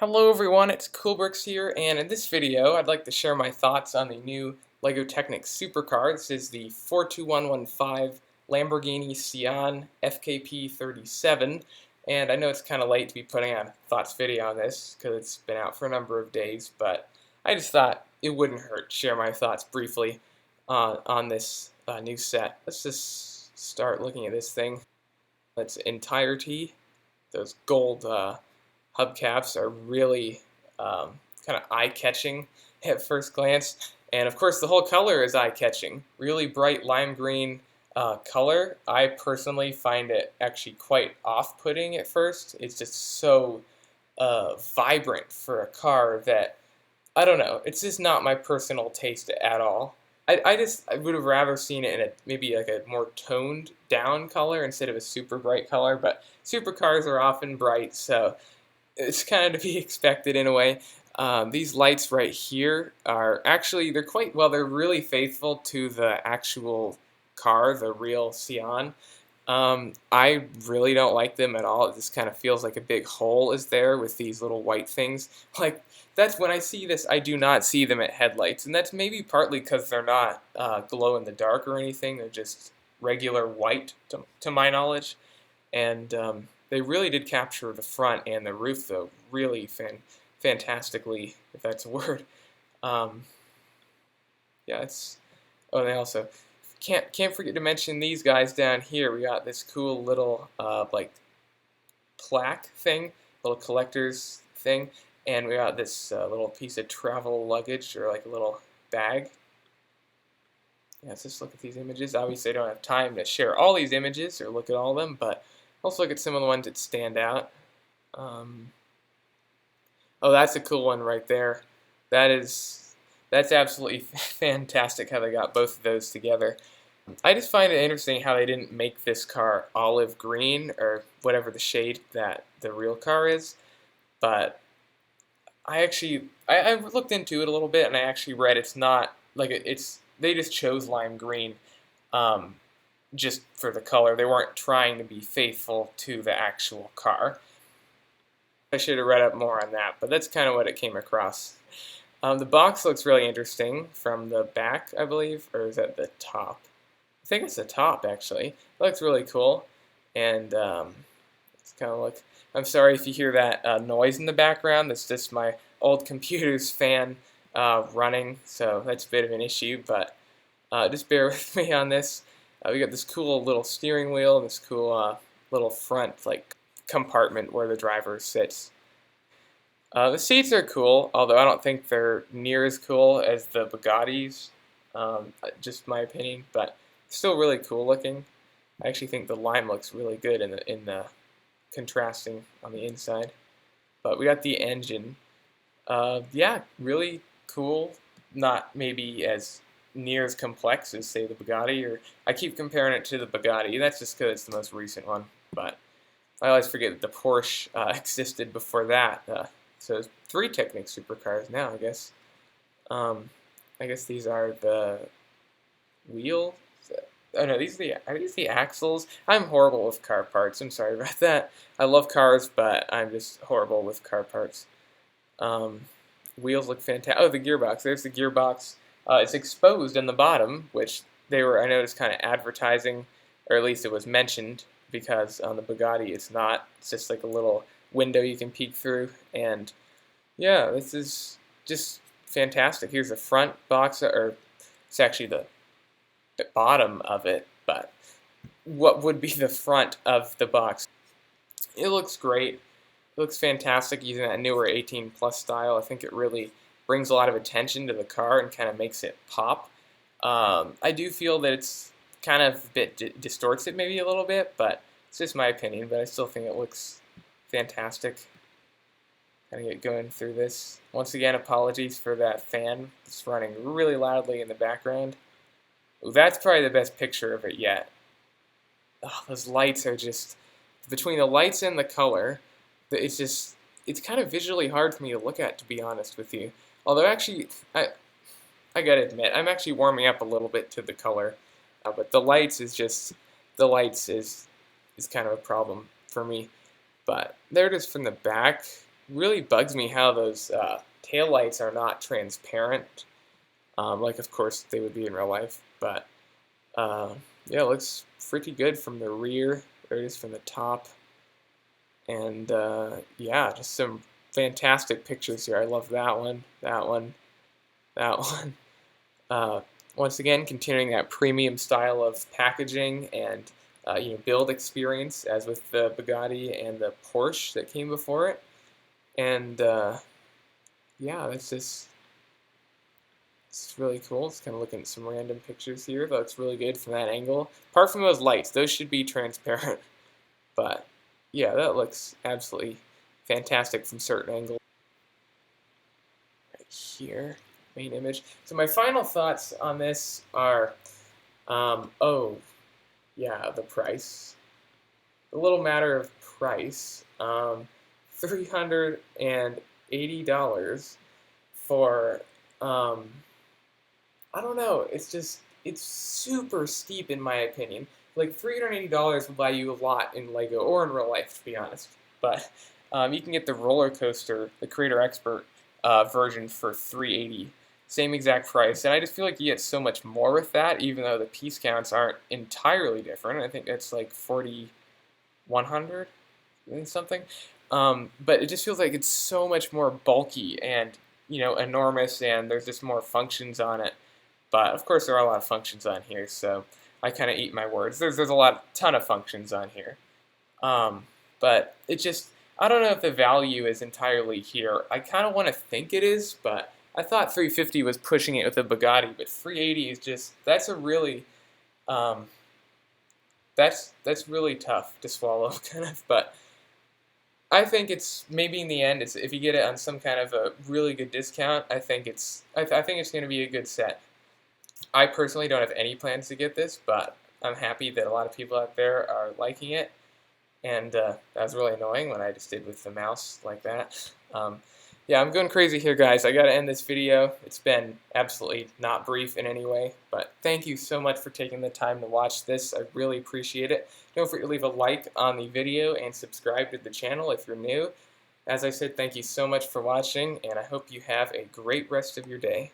Hello everyone, it's Coolbricks here, and in this video I'd like to share my thoughts on the new LEGO Technic supercar. This is the 42115 Lamborghini Sian FKP 37, and I know it's kind of late to be putting out a thoughts video on this because it's been out for a number of days, but I just thought it wouldn't hurt to share my thoughts briefly on this new set. Let's just start looking at this thing. Its entirety, those gold hubcaps are really kind of eye-catching at first glance, and of course the whole color is eye-catching. Really bright lime green color. I personally find it actually quite off-putting at first. It's just so vibrant for a car that, I don't know, it's just not my personal taste at all. I would have rather seen it in maybe like a more toned down color instead of a super bright color, but supercars are often bright, so it's kind of to be expected in a way. These lights right here are actually, they're really faithful to the actual car, the real Sian. I really don't like them at all. It just kind of feels like a big hole is there with these little white things. Like, that's when I see this, I do not see them at headlights, and that's maybe partly because they're not glow in the dark or anything. They're just regular white, to my knowledge, and they really did capture the front and the roof, though, really fantastically, if that's a word. Yeah, it's. Oh, and they also can't forget to mention these guys down here. We got this cool little like plaque thing, little collector's thing, and we got this little piece of travel luggage or like a little bag. Yeah, let's just look at these images. Obviously, I don't have time to share all these images or look at all of them, but let's look at some of the ones that stand out. Oh, that's a cool one right there. That's absolutely fantastic how they got both of those together. I just find it interesting how they didn't make this car olive green or whatever the shade that the real car is, but I looked into it a little bit and I actually read it's not like they just chose lime green just for the color. They weren't trying to be faithful to the actual car. I should have read up more on that, but that's kind of what it came across. The box looks really interesting from the back, I believe, or is that the top? I think it's the top, actually. It looks really cool, and it's kind of like, I'm sorry if you hear that noise in the background. That's just my old computer's fan running, so that's a bit of an issue, but just bear with me on this. We got this cool little steering wheel and this cool little front like compartment where the driver sits. The seats are cool, although I don't think they're near as cool as the Bugattis, just my opinion, but still really cool looking. I actually think the lime looks really good in the contrasting on the inside. But we got the engine. Yeah, really cool. Not maybe as near as complex as, say, the Bugatti, or I keep comparing it to the Bugatti. That's just because it's the most recent one, but I always forget that the Porsche existed before that. So there's 3 Technic supercars now, I guess. I guess these are the wheels. Oh no, are these the axles? I'm horrible with car parts. I'm sorry about that. I love cars, but I'm just horrible with car parts. Wheels look fantastic. Oh, the gearbox. There's the gearbox. It's exposed in the bottom, which I noticed, kind of advertising, or at least it was mentioned, because on the Bugatti it's not. It's just like a little window you can peek through, and yeah, this is just fantastic. Here's the front box, or it's actually the bottom of it, but what would be the front of the box. It looks great. It looks fantastic using that newer 18 plus style. I think it really brings a lot of attention to the car and kind of makes it pop. I do feel that it's kind of a bit distorts it maybe a little bit, but it's just my opinion, but I still think it looks fantastic. Gotta get going through this. Once again, apologies for that fan. It's running really loudly in the background. Ooh, that's probably the best picture of it yet. Oh, those lights are just, between the lights and the color, it's kind of visually hard for me to look at, to be honest with you. Although actually, I gotta admit, I'm actually warming up a little bit to the color, but the lights is kind of a problem for me. But there it is from the back. really bugs me how those taillights are not transparent. Like, of course, they would be in real life. But, yeah, it looks pretty good from the rear. There it is from the top. And, yeah, just some fantastic pictures here. I love that one, that one, that one. Uh, Once again, continuing that premium style of packaging and build experience, as with the Bugatti and the Porsche that came before it. And yeah, it's really cool. It's kind of looking at some random pictures here. That looks really good from that angle. Apart from those lights, those should be transparent. But yeah, that looks absolutely fantastic from certain angles. Right here, main image. So my final thoughts on this are, oh yeah, the price. A little matter of price. $380 for I don't know. It's super steep in my opinion. Like $380 will buy you a lot in Lego or in real life, to be honest. But you can get the roller coaster, the Creator Expert version for $380, same exact price. And I just feel like you get so much more with that, even though the piece counts aren't entirely different. I think it's like 4,100 and something. But it just feels like it's so much more bulky and enormous, and there's just more functions on it. But of course, there are a lot of functions on here, so I kind of eat my words. There's a ton of functions on here, but it just I don't know if the value is entirely here. I kind of want to think it is, but I thought 350 was pushing it with the Bugatti, but 380 is just um, that's really tough to swallow, kind of. But I think it's maybe in the end, if you get it on some kind of a really good discount, I think I think it's going to be a good set. I personally don't have any plans to get this, but I'm happy that a lot of people out there are liking it. And that was really annoying when I just did with the mouse like that. Yeah, I'm going crazy here, guys. I got to end this video. It's been absolutely not brief in any way, but thank you so much for taking the time to watch this. I really appreciate it. Don't forget to leave a like on the video and subscribe to the channel if you're new. As I said, thank you so much for watching, and I hope you have a great rest of your day.